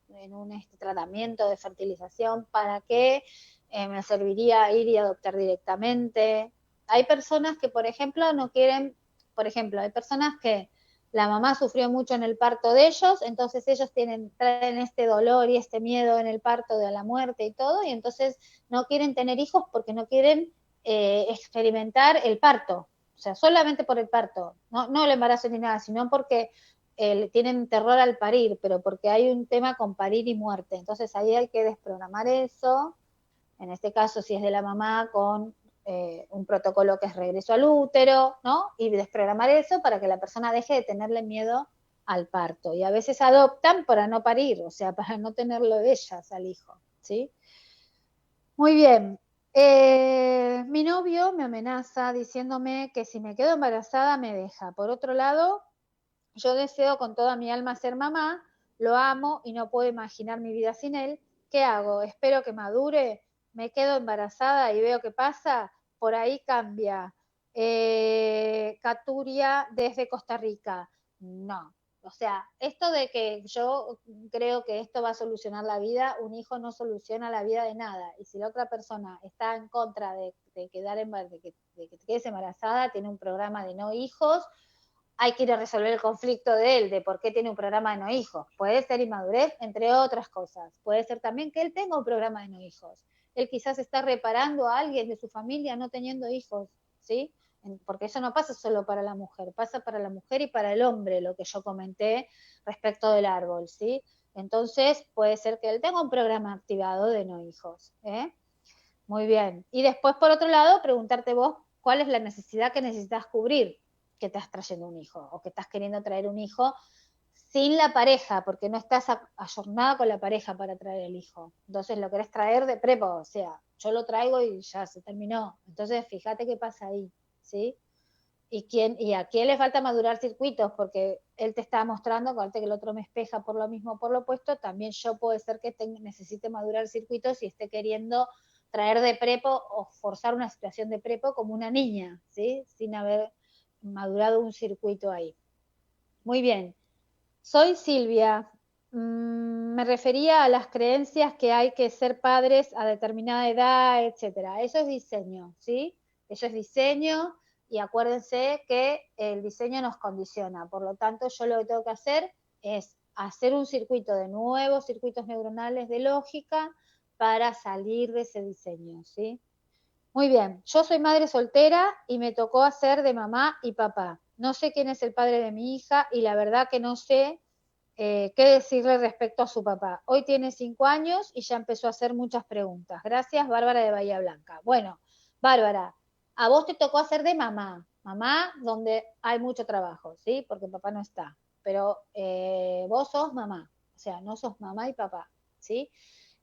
tratamiento de fertilización? ¿Para qué me serviría ir y adoptar directamente? Hay personas que, por ejemplo, no quieren, por ejemplo, hay personas que la mamá sufrió mucho en el parto de ellos, entonces ellos traen este dolor y este miedo en el parto de la muerte y todo, y entonces no quieren tener hijos porque no quieren experimentar el parto, o sea, solamente por el parto, no el embarazo ni nada, sino porque tienen terror al parir, pero porque hay un tema con parir y muerte. Entonces ahí hay que desprogramar eso, en este caso si es de la mamá, con un protocolo que es regreso al útero, ¿no? Y desprogramar eso para que la persona deje de tenerle miedo al parto. Y a veces adoptan para no parir, o sea, para no tenerlo ellas al hijo, ¿sí? Muy bien. Mi novio me amenaza diciéndome que si me quedo embarazada me deja. Por otro lado, yo deseo con toda mi alma ser mamá, lo amo y no puedo imaginar mi vida sin él. ¿Qué hago? Espero que madure, me quedo embarazada y veo qué pasa. Por ahí cambia. Caturia desde Costa Rica. No. O sea, esto de que yo creo que esto va a solucionar la vida, un hijo no soluciona la vida de nada. Y si la otra persona está en contra de quedar de que te quedes embarazada, tiene un programa de no hijos, hay que ir a resolver el conflicto de él, de por qué tiene un programa de no hijos. Puede ser inmadurez, entre otras cosas. Puede ser también que él tenga un programa de no hijos. Él quizás está reparando a alguien de su familia no teniendo hijos, ¿sí? Porque eso no pasa solo para la mujer, pasa para la mujer y para el hombre, lo que yo comenté respecto del árbol, ¿sí? Entonces puede ser que él tenga un programa activado de no hijos, ¿eh? Muy bien. Y después, por otro lado, preguntarte vos cuál es la necesidad que necesitas cubrir que estás trayendo un hijo o que estás queriendo traer un hijo sin la pareja, porque no estás ayornada con la pareja para traer el hijo. Entonces lo querés traer de prepo, o sea, yo lo traigo y ya se terminó. Entonces fíjate qué pasa ahí, ¿sí? Y a quién le falta madurar circuitos, porque él te está mostrando, aparte que el otro me espeja por lo mismo, por lo opuesto, también yo puede ser que necesite madurar circuitos y esté queriendo traer de prepo o forzar una situación de prepo como una niña, ¿sí? Sin haber madurado un circuito ahí. Muy bien. Soy Silvia. Me refería a las creencias que hay que ser padres a determinada edad, etcétera. Eso es diseño, ¿sí? Eso es diseño y acuérdense que el diseño nos condiciona. Por lo tanto, yo lo que tengo que hacer es hacer un circuito de nuevos circuitos neuronales de lógica para salir de ese diseño, ¿sí? Muy bien, yo soy madre soltera y me tocó hacer de mamá y papá. No sé quién es el padre de mi hija y la verdad que no sé qué decirle respecto a su papá. Hoy tiene 5 años y ya empezó a hacer muchas preguntas. Gracias, Bárbara de Bahía Blanca. Bueno, Bárbara, a vos te tocó hacer de mamá. Mamá donde hay mucho trabajo, ¿sí? Porque papá no está. Pero vos sos mamá, o sea, no sos mamá y papá, ¿sí?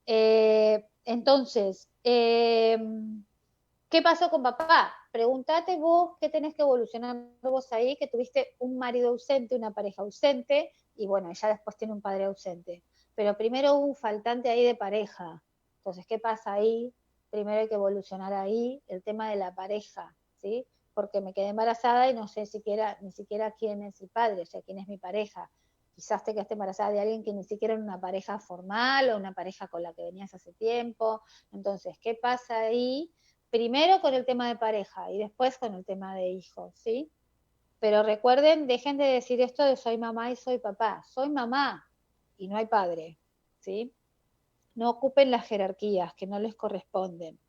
Entonces, ¿qué pasó con papá? Pregúntate vos qué tenés que evolucionar vos ahí, que tuviste un marido ausente, una pareja ausente, y bueno, ella después tiene un padre ausente. Pero primero hubo un faltante ahí de pareja. Entonces, ¿qué pasa ahí? Primero hay que evolucionar ahí el tema de la pareja, ¿sí? Porque me quedé embarazada y no sé ni siquiera quién es el padre, o sea, quién es mi pareja. Quizás te quedaste embarazada de alguien que ni siquiera era una pareja formal o una pareja con la que venías hace tiempo. Entonces, ¿qué pasa ahí? Primero con el tema de pareja y después con el tema de hijos, ¿sí? Pero recuerden, dejen de decir esto de soy mamá y soy papá. Soy mamá y no hay padre, ¿sí? No ocupen las jerarquías que no les corresponden.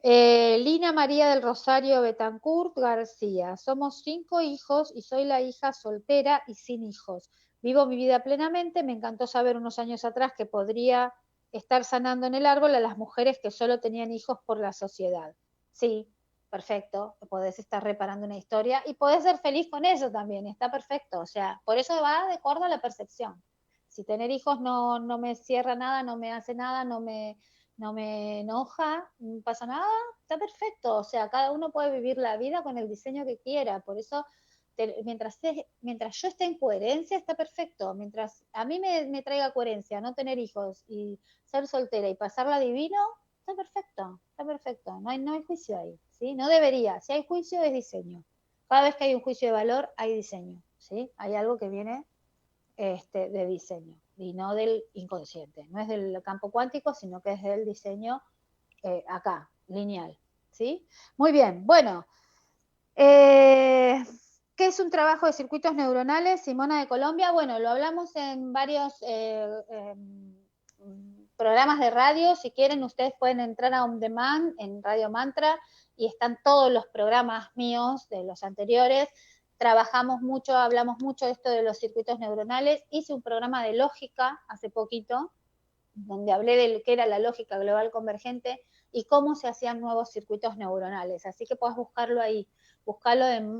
Lina María del Rosario Betancourt García. Somos 5 hijos y soy la hija soltera y sin hijos. Vivo mi vida plenamente. Me encantó saber unos años atrás que podría estar sanando en el árbol a las mujeres que solo tenían hijos por la sociedad. Sí, perfecto. Podés estar reparando una historia y podés ser feliz con eso también. Está perfecto. O sea, por eso va de acuerdo a la percepción. Si tener hijos no me cierra nada, no me hace nada, no me enoja, no pasa nada, está perfecto. O sea, cada uno puede vivir la vida con el diseño que quiera. Por eso, mientras yo esté en coherencia, está perfecto. Mientras a mí me traiga coherencia no tener hijos y ser soltera y pasarla divino, está perfecto, está perfecto. No hay juicio ahí, ¿sí? No debería. Si hay juicio, es diseño. Cada vez que hay un juicio de valor, hay diseño, ¿sí? Hay algo que viene de diseño y no del inconsciente. No es del campo cuántico, sino que es del diseño acá, lineal. ¿Sí? Muy bien, bueno. ¿Qué es un trabajo de circuitos neuronales, Simona de Colombia? Bueno, lo hablamos en varios programas de radio. Si quieren, ustedes pueden entrar a On Demand en Radio Mantra y están todos los programas míos de los anteriores. Trabajamos mucho, hablamos mucho de esto de los circuitos neuronales. Hice un programa de lógica hace poquito, donde hablé de qué era la lógica global convergente. y cómo se hacían nuevos circuitos neuronales. Así que puedes buscarlo ahí, buscarlo en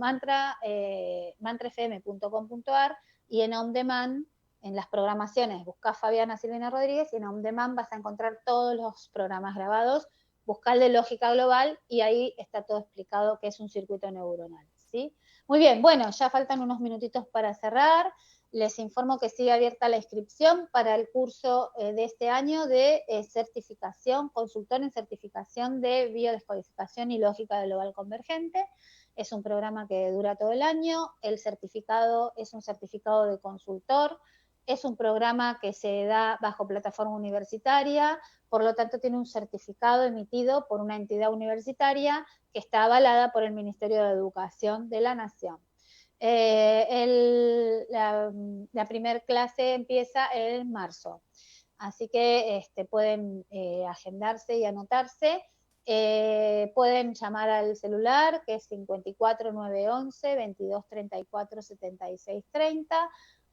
mantrafm.com.ar y en On Demand, en las programaciones, buscá Fabiana Silvina Rodríguez y en On Demand vas a encontrar todos los programas grabados, buscá el de lógica global y ahí está todo explicado qué es un circuito neuronal, ¿sí? Muy bien, bueno, ya faltan unos minutitos para cerrar. Les informo que sigue abierta la inscripción para el curso de este año de certificación, consultor en certificación de biodescodificación y lógica global convergente. Es un programa que dura todo el año. El certificado es un certificado de consultor. Es un programa que se da bajo plataforma universitaria, por lo tanto tiene un certificado emitido por una entidad universitaria que está avalada por el Ministerio de Educación de la Nación. La primera clase empieza en marzo, así que pueden agendarse y anotarse. Pueden llamar al celular que es 54 911 22 34 76 30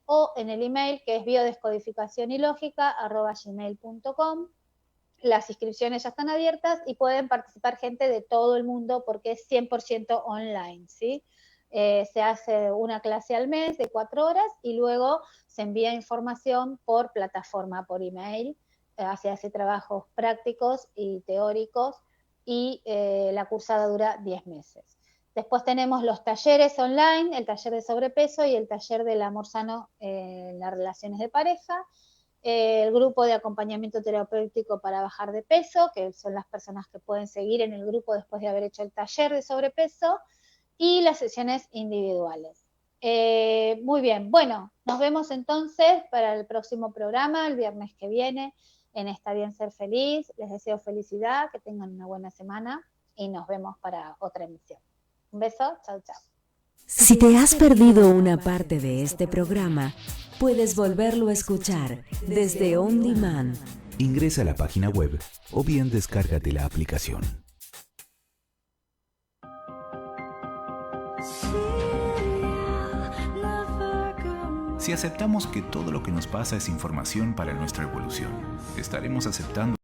o en el email que es biodescodificacionylogica@gmail.com. Las inscripciones ya están abiertas y pueden participar gente de todo el mundo porque es 100% online, ¿sí? Se hace una clase al mes de 4 horas y luego se envía información por plataforma, por email, se hace trabajos prácticos y teóricos y la cursada dura 10 meses. Después tenemos los talleres online, el taller de sobrepeso y el taller del amor sano en las relaciones de pareja, el grupo de acompañamiento terapéutico para bajar de peso, que son las personas que pueden seguir en el grupo después de haber hecho el taller de sobrepeso, y las sesiones individuales. Muy bien, bueno, nos vemos entonces para el próximo programa, el viernes que viene, en Está Bien Ser Feliz. Les deseo felicidad, que tengan una buena semana y nos vemos para otra emisión. Un beso, chao, chao. Si te has perdido una parte de este programa, puedes volverlo a escuchar desde On Demand. Ingresa a la página web o bien descárgate la aplicación. Si aceptamos que todo lo que nos pasa es información para nuestra evolución, estaremos aceptando